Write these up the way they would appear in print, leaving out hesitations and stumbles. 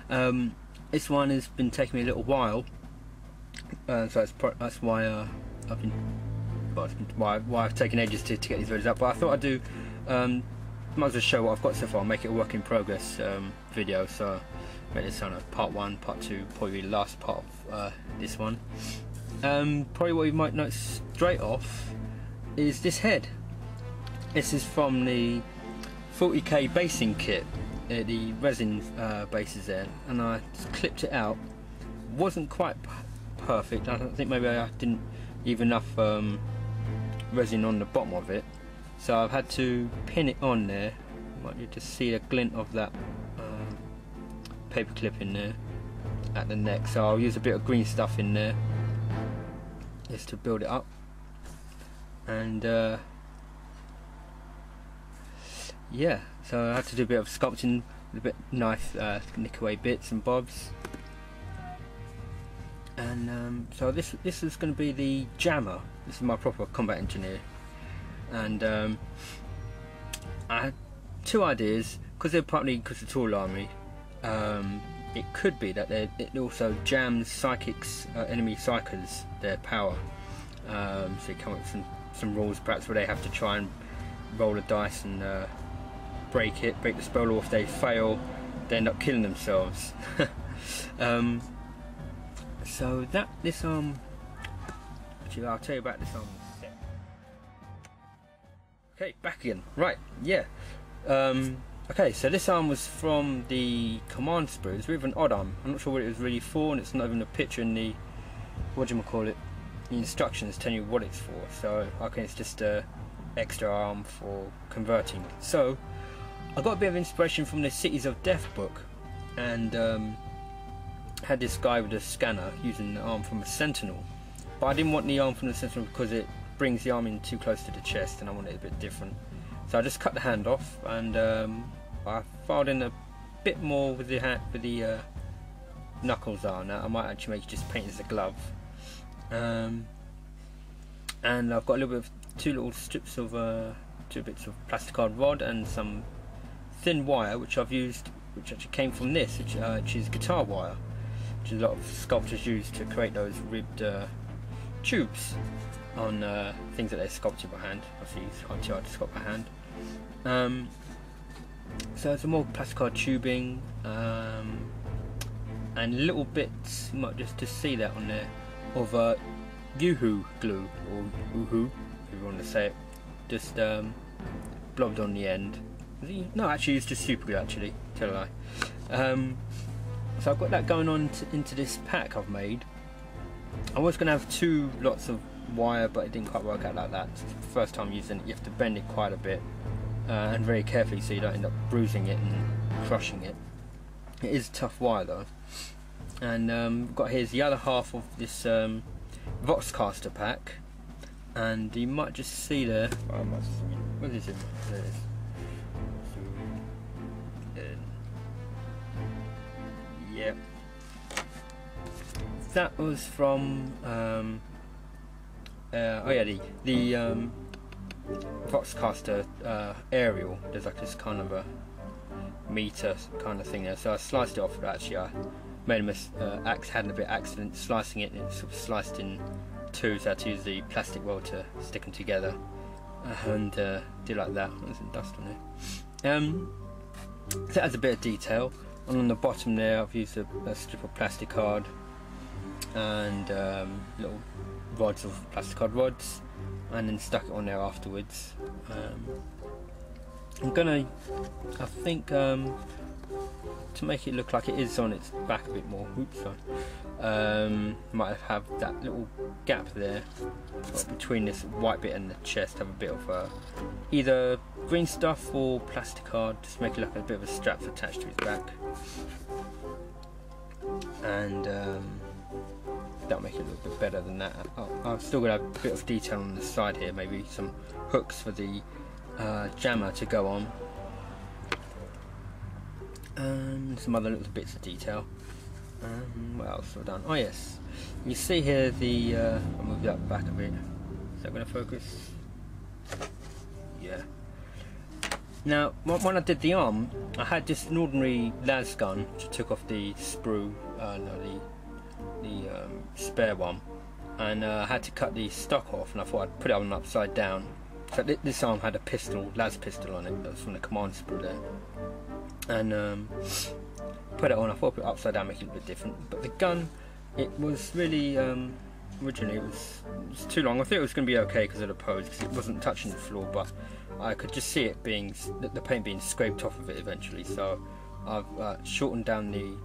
This one has been taking me a little while, so that's why I've been, well, it's been why I've taken ages to get these videos up. But I thought I'd do, might as well show what I've got so far, make it a work in progress video. So make this on a part 1, part 2, probably the last part of this one. Probably what you might notice straight off is this head. This is from the 40k basing kit, the resin bases there, and I just clipped it out. Wasn't quite perfect. I think maybe I didn't leave enough resin on the bottom of it, so I've had to pin it on there. You might just see a glint of that paper clip in there at the neck, so I'll use a bit of green stuff in there just to build it up. And yeah, so I had to do a bit of sculpting, a bit knife, nick away bits and bobs. And so this is going to be the Jammiah. This is my proper combat engineer, and I had two ideas, because they're partly because the tool army. It could be that it also jams psychics, enemy psychers, their power. So you come up with some rules perhaps where they have to try and roll a dice and break the spell, or if they fail they end up killing themselves. So this actually I'll tell you about this on the set. Okay, back again. Right, yeah. Okay, so this arm was from the command sprue. It's with an odd arm. I'm not sure what it was really for, and it's not even a picture in the, the instructions telling you what it's for. So okay, it's just a extra arm for converting. So I got a bit of inspiration from the Cities of Death book, and had this guy with a scanner using the arm from a sentinel, but I didn't want the arm from the sentinel because it brings the arm in too close to the chest, and I wanted it a bit different. So I just cut the hand off, and I filed in a bit more with the knuckles on. I might actually just paint it as a glove. And I've got a little bit of two bits of plastic card rod and some thin wire, which I've used, which actually came from this, which is guitar wire, which a lot of sculptors use to create those ribbed tubes on things that they sculpted by hand. Obviously it's quite hard to sculpt by hand. So some more plastic card tubing, and little bits, you might just see that on there, of Yoo-hoo glue, or Woohoo if you want to say it, just blobbed on the end. No, actually it's just super glue, actually, tell a lie. So I've got that going on into this pack I've made. I was going to have two lots of wire, but it didn't quite work out like that. It's the first time using it, you have to bend it quite a bit, and very carefully so you don't end up bruising it and crushing it. It is tough wire though. And got here's the other half of this Voxcaster pack, and you might just see there, what is it? There it is. Yeah, that was from oh yeah, the Voxcaster aerial. There's like this kind of a meter kind of thing there, so I sliced it off. Actually I made a had a bit of accident slicing it, and it sort of sliced in two, so I had to use the plastic roll to stick them together, and do like that. There's some dust on there. So that has a bit of detail. And on the bottom there I've used a strip of plastic card and little rods of plastic card rods, and then stuck it on there afterwards. I'm gonna, I think, to make it look like it is on its back a bit more, oops, sorry, might have that little gap there between this white bit and the chest, have a bit of either green stuff or plastic card, just make it look like a bit of a strap attached to its back, and that'll make it a little bit better than that. I'm still going to have a bit of detail on the side here, maybe some hooks for the Jammiah to go on, and some other little bits of detail. What else have I done? Oh yes, you see here the I'll move that back a bit. Is that going to focus? Yeah. Now, when I did the arm, I had just an ordinary las gun, which I took off the sprue, the spare one, and I had to cut the stock off, and I thought I'd put it on upside down. So this arm had a pistol, las pistol on it, that was from the command sprue there, and put it on. I thought I'd put it upside down, make it a bit different. But the gun, it was really, originally it was too long. I thought it was going to be okay because of the pose, because it wasn't touching the floor, but I could just see it being, the paint being scraped off of it eventually. So I've shortened down the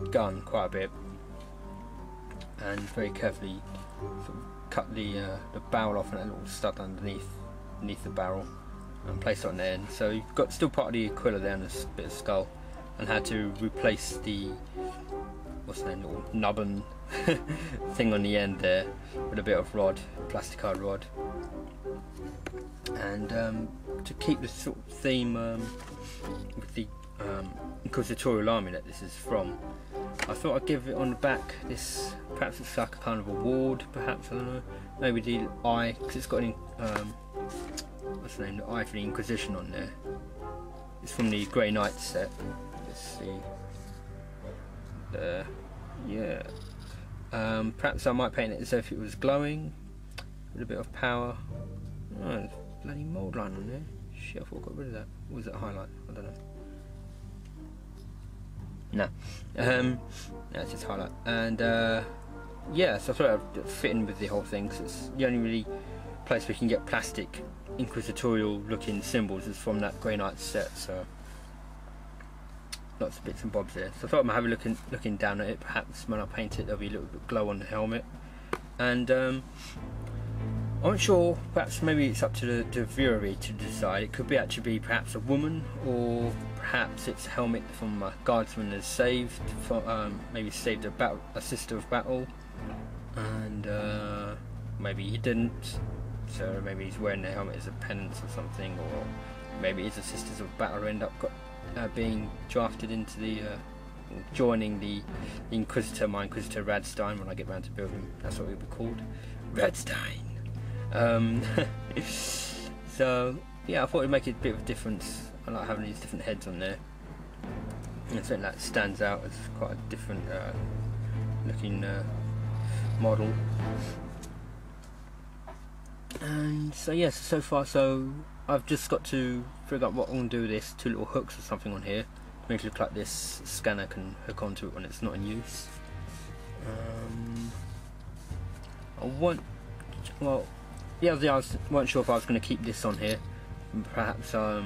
gun quite a bit, and very carefully sort of cut the barrel off and a little stud underneath the barrel, and placed it on the end. So you've got still part of the Aquila there and a bit of skull, and had to replace the, what's the name, little nubbin thing on the end there with a bit of rod, plasticized rod. And to keep the sort of theme with the Inquisitorial army that this is from, I thought I'd give it on the back this, perhaps it's like a kind of a ward, perhaps, I don't know, maybe the eye, because it's got an what's the name, the eye for the Inquisition on there. It's from the Grey Knight set. Let's see there, yeah. Perhaps I might paint it as if it was glowing with a bit of power. Oh, there's a bloody mould line on there. Shit, I thought I got rid of that. Or was it a highlight? I don't know. No. It's just highlight. And yeah, so I thought I'd fit in with the whole thing, because it's the only really place we can get plastic Inquisitorial looking symbols is from that Grey Knight set. So lots of bits and bobs there. So I thought I might have a looking down at it. Perhaps when I paint it there'll be a little bit of glow on the helmet. And I'm not sure, perhaps maybe it's up to the viewer to decide. It could actually be perhaps a woman, or perhaps it's a helmet from a guardsman that's saved, maybe saved a sister of battle, and maybe he didn't, so maybe he's wearing the helmet as a penance or something, or maybe it's a sisters of battle who end up being drafted into the joining the Inquisitor, my Inquisitor Radstein, when I get round to build him. That's what he'll be called, Radstein. So yeah, I thought it'd make a bit of a difference. I like having these different heads on there, and something that stands out as quite a different looking model. And so yes, so far so I've just got to figure out what I'm going to do with this. Two little hooks or something on here to make it look like this scanner can hook onto it when it's not in use. I want, well, the other day I weren't sure if I was going to keep this on here. Perhaps I'll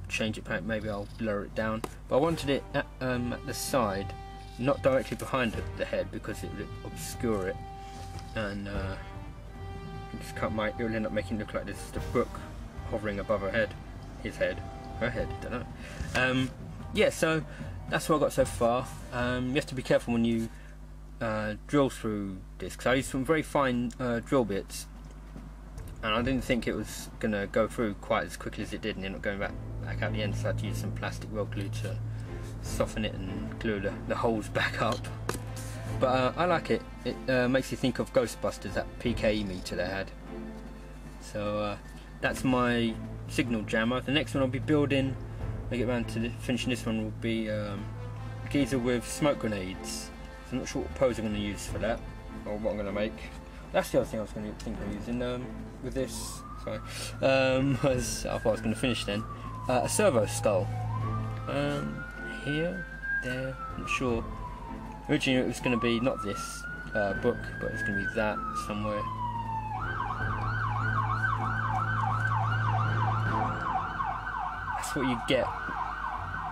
change it, maybe I'll blur it down. But I wanted it at the side, not directly behind the head, because it would obscure it, and it will end up making it look like this is the book hovering above her head, her head, don't know. Yeah, so that's what I got so far. You have to be careful when you drill through this, because I used some very fine drill bits, and I didn't think it was going to go through quite as quickly as it did, and end up going back out the end, so I had to use some plastic weld glue to soften it and glue the holes back up. But I like it. It makes you think of Ghostbusters, that PKE meter they had. So that's my signal jammer. The next one I'll be building, when I get around to finishing this one, will be a geezer with smoke grenades. So I'm not sure what pose I'm going to use for that, or what I'm going to make. That's the other thing I was going to think of using with this. Sorry, was I thought I was going to finish then. A servo skull. Here, there, I'm not sure. Originally it was going to be not this book, but it's going to be that somewhere. That's what you get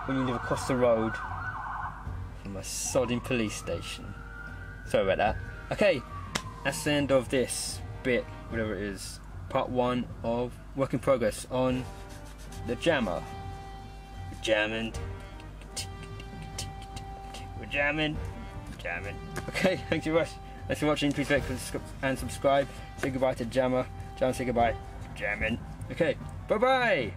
when you live across the road from a sodding police station. Sorry about that. Okay, that's the end of this bit, whatever it is. Part 1 of work in progress on the jammer. We're jamming. We're jamming. Okay, thanks very much. Thanks for watching. Please like and subscribe. Say goodbye to Jammer. Say goodbye. Jamming. Okay, bye bye.